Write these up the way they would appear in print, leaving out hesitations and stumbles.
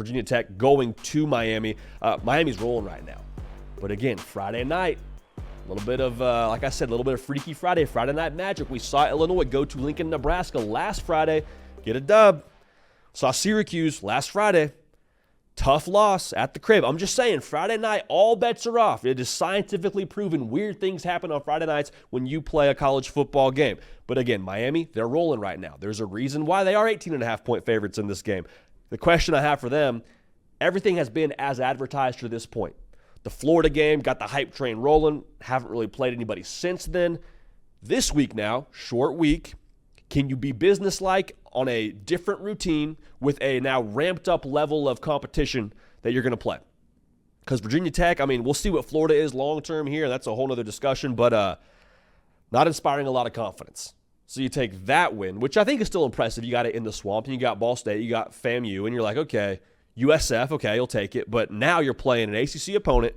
Virginia Tech going to Miami. Miami's rolling right now. But again, Friday night, a little bit of, like I said, a little bit of Freaky Friday night magic. We saw Illinois go to Lincoln, Nebraska last Friday, get a dub. Saw Syracuse last Friday. Tough loss at the crib. I'm just saying, Friday night, all bets are off. It is scientifically proven weird things happen on Friday nights when you play a college football game. But again, Miami, they're rolling right now. There's a reason why they are 18.5-point favorites in this game. The question I have for them, everything has been as advertised to this point. The Florida game got the hype train rolling. Haven't really played anybody since then. This week now, short week. Can you be businesslike on a different routine with a now ramped up level of competition that you're going to play? Because Virginia Tech, I mean, we'll see what Florida is long-term here. That's a whole other discussion, but not inspiring a lot of confidence. So you take that win, which I think is still impressive. You got it in the swamp, and you got Ball State, you got FAMU, and you're like, okay, USF, okay, you'll take it. But now you're playing an ACC opponent,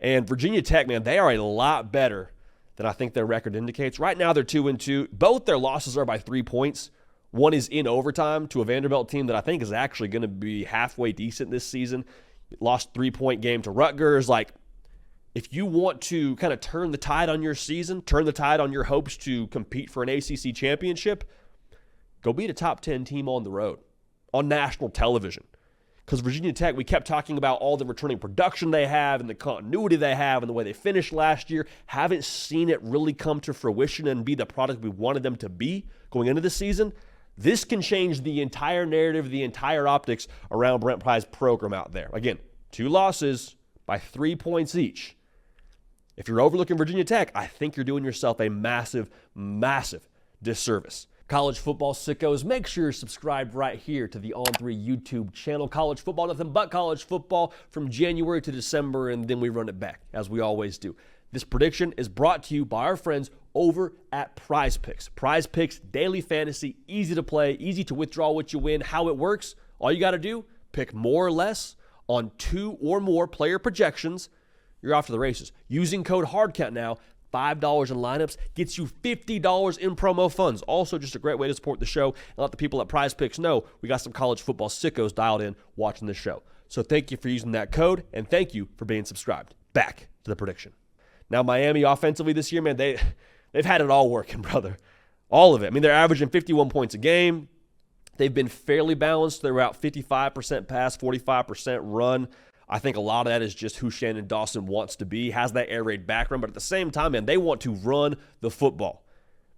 and Virginia Tech, man, they are a lot better than I think their record indicates. Right now, they're 2-2. Both their losses are by 3 points. One is in overtime to a Vanderbilt team that I think is actually going to be halfway decent this season. Lost 3-point game to Rutgers. Like, if you want to kind of turn the tide on your season, turn the tide on your hopes to compete for an ACC championship, go beat a top 10 team on the road, on national television. Because Virginia Tech, we kept talking about all the returning production they have and the continuity they have and the way they finished last year. Haven't seen it really come to fruition and be the product we wanted them to be going into the season. This can change the entire narrative, the entire optics around Brent Pry's program out there. Again, 2 losses by 3 points each. If you're overlooking Virginia Tech, I think you're doing yourself a massive, massive disservice. College football sickos, make sure you're subscribed right here to the On3 YouTube channel. College football, nothing but college football from January to December, and then we run it back, as we always do. This prediction is brought to you by our friends over at Prize Picks. Prize Picks, daily fantasy, easy to play, easy to withdraw what you win. How it works, all you got to do, pick more or less on 2 or more player projections. You're off to the races. Using code HARDCOUNT now, $5 in lineups gets you $50 in promo funds. Also, just a great way to support the show and let the people at Prize Picks know we got some college football sickos dialed in watching this show. So thank you for using that code, and thank you for being subscribed. Back to the prediction. Now, Miami offensively this year, man, they've had it all working, brother. All of it. I mean, they're averaging 51 points a game. They've been fairly balanced. They're about 55% pass, 45% run. I think a lot of that is just who Shannon Dawson wants to be, has that air raid background, but at the same time, man, they want to run the football.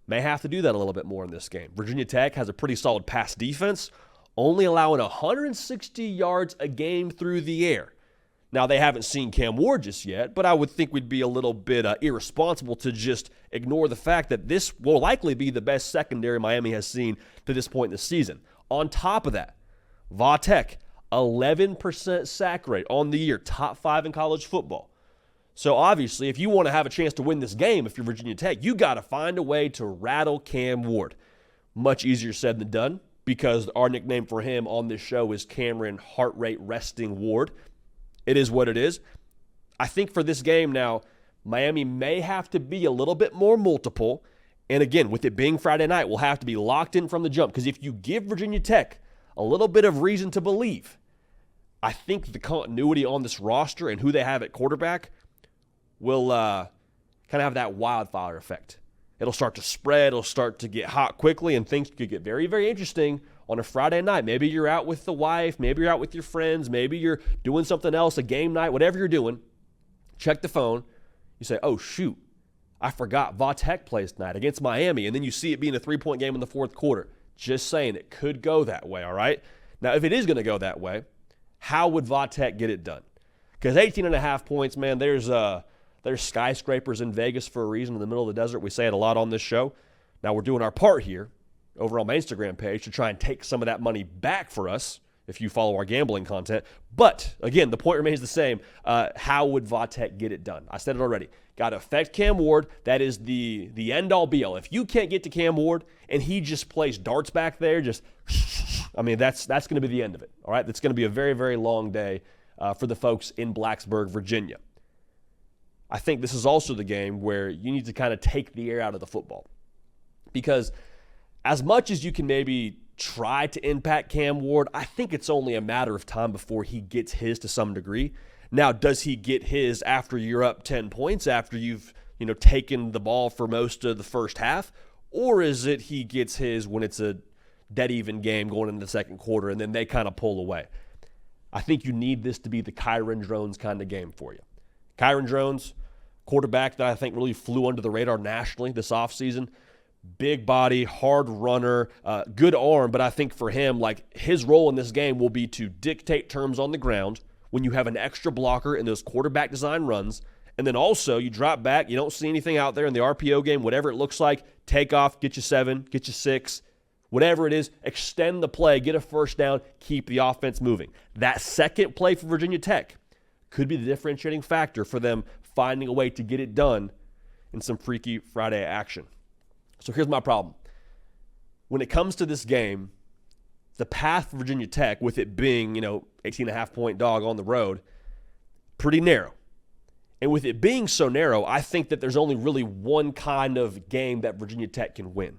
May have to do that a little bit more in this game. Virginia Tech has a pretty solid pass defense, only allowing 160 yards a game through the air. Now, they haven't seen Cam Ward just yet, but I would think we'd be a little bit irresponsible to just ignore the fact that this will likely be the best secondary Miami has seen to this point in the season. On top of that, Va Tech, 11% sack rate on the year, top 5 in college football. So obviously, if you want to have a chance to win this game, if you're Virginia Tech, you got to find a way to rattle Cam Ward. Much easier said than done, because our nickname for him on this show is Cameron Heart Rate Resting Ward. It is what it is. I think for this game now, Miami may have to be a little bit more multiple. And again, with it being Friday night, we'll have to be locked in from the jump. Because if you give Virginia Tech a little bit of reason to believe, I think the continuity on this roster and who they have at quarterback will kind of have that wildfire effect. It'll start to spread. It'll start to get hot quickly, and things could get very, very interesting on a Friday night. Maybe you're out with the wife. Maybe you're out with your friends. Maybe you're doing something else, a game night, whatever you're doing. Check the phone. You say, oh, shoot, I forgot Va Tech plays tonight against Miami, and then you see it being a 3-point game in the fourth quarter. Just saying, it could go that way, all right? Now, if it is going to go that way, how would Va Tech get it done? Because 18.5 points, man, there's skyscrapers in Vegas for a reason in the middle of the desert. We say it a lot on this show. Now, we're doing our part here over on my Instagram page to try and take some of that money back for us if you follow our gambling content. But, again, the point remains the same. How would Va Tech get it done? I said it already. Got to affect Cam Ward. That is the end-all, be-all. If you can't get to Cam Ward and he just plays darts back there, that's going to be the end of it, all right? That's going to be a very, very long day for the folks in Blacksburg, Virginia. I think this is also the game where you need to kind of take the air out of the football. Because as much as you can maybe try to impact Cam Ward. I think it's only a matter of time before he gets his to some degree. Now, does he get his after you're up 10 points, after you've taken the ball for most of the first half? Or is it he gets his when it's a dead even game going into the second quarter and then they kind of pull away? I think you need this to be the Kyron Drones kind of game for you. Kyron Drones, quarterback that I think really flew under the radar nationally this offseason. Big body, hard runner, good arm, but I think for him, like, his role in this game will be to dictate terms on the ground when you have an extra blocker in those quarterback design runs, and then also you drop back, you don't see anything out there in the RPO game, whatever it looks like, take off, get you 7, get you 6, whatever it is, extend the play, get a first down, keep the offense moving. That second play for Virginia Tech could be the differentiating factor for them finding a way to get it done in some Freaky Friday action. So here's my problem. When it comes to this game, the path for Virginia Tech, with it being, 18.5-point dog on the road, pretty narrow. And with it being so narrow, I think that there's only really one kind of game that Virginia Tech can win.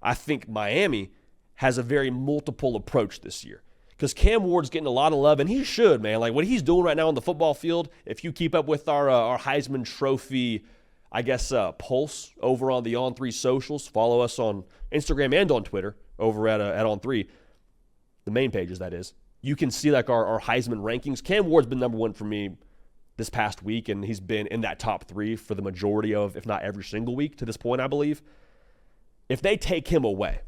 I think Miami has a very multiple approach this year. Because Cam Ward's getting a lot of love, and he should, man. Like, what he's doing right now on the football field, if you keep up with our Heisman Trophy pulse over on the On3 socials. Follow us on Instagram and on Twitter over at On3, the main pages, that is. You can see like our Heisman rankings. Cam Ward's been number one for me this past week, and he's been in that top 3 for the majority of, if not every single week to this point, I believe. If they take him away,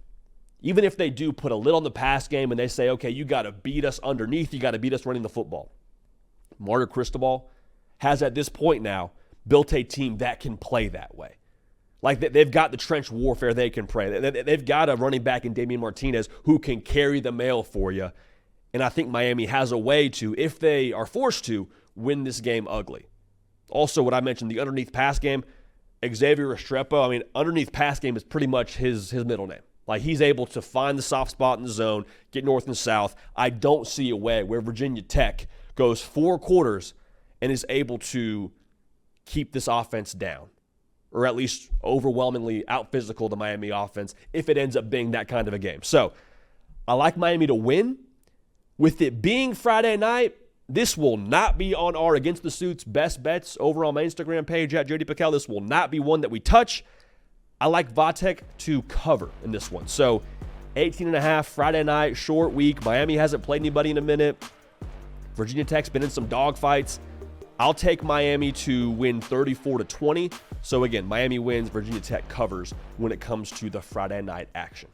even if they do put a lid on the pass game and they say, okay, you got to beat us underneath, you got to beat us running the football, Mario Cristobal has at this point now built a team that can play that way. Like, they've got the trench warfare they can play. They've got a running back in Damian Martinez who can carry the mail for you. And I think Miami has a way to, if they are forced to, win this game ugly. Also, what I mentioned, the underneath pass game, Xavier Restrepo, underneath pass game is pretty much his middle name. Like, he's able to find the soft spot in the zone, get north and south. I don't see a way where Virginia Tech goes 4 quarters and is able to keep this offense down, or at least overwhelmingly out-physical the Miami offense if it ends up being that kind of a game. So I like Miami to win. With it being Friday night, this will not be on our Against the Suits best bets over on my Instagram page at JD Pickell. This will not be one that we touch. I like Vatek to cover in this one. So 18.5 Friday night, short week. Miami hasn't played anybody in a minute. Virginia Tech's been in some dogfights. I'll take Miami to win 34-20. So again, Miami wins, Virginia Tech covers when it comes to the Friday night action.